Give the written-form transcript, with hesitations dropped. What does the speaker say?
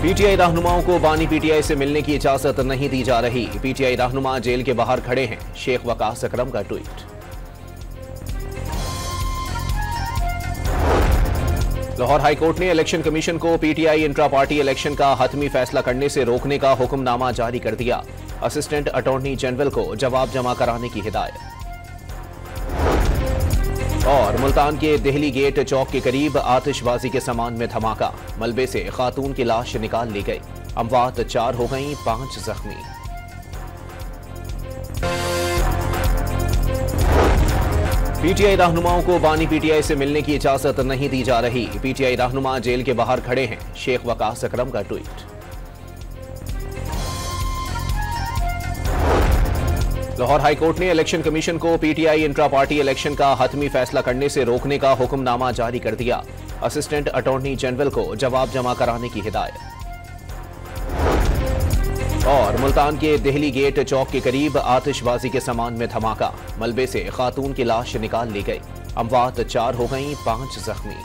PTI रहनुमाओं को बानी PTI से मिलने की इजाजत नहीं दी जा रही। पीटीआई रहनुमा जेल के बाहर खड़े हैं। शेख वकास अकरम का ट्वीट। लाहौर हाईकोर्ट ने इलेक्शन कमीशन को पीटीआई इंट्रा पार्टी इलेक्शन का हतमी फैसला करने से रोकने का हुक्मनामा जारी कर दिया। असिस्टेंट अटॉर्नी जनरल को जवाब जमा कराने की हिदायत। और मुल्तान के देहली गेट चौक के करीब आतिशबाजी के सामान में धमाका। मलबे से खातून की लाश निकाल ली गई। अमवात 4 हो गईं, 5 जख्मी। पीटीआई रहनुमाओं को बानी पीटीआई से मिलने की इजाजत नहीं दी जा रही। पीटीआई रहनुमा जेल के बाहर खड़े हैं। शेख वकास अकरम का ट्वीट। लाहौर हाईकोर्ट ने इलेक्शन कमीशन को पीटीआई इंट्रा पार्टी इलेक्शन का हतमी फैसला करने से रोकने का हुक्मनामा जारी कर दिया। असिस्टेंट अटॉर्नी जनरल को जवाब जमा कराने की हिदायत। और मुल्तान के देहली गेट चौक के करीब आतिशबाजी के सामान में धमाका। मलबे से खातून की लाश निकाल ली गई। अमवात 4 हो गईं, 5 जख्मी।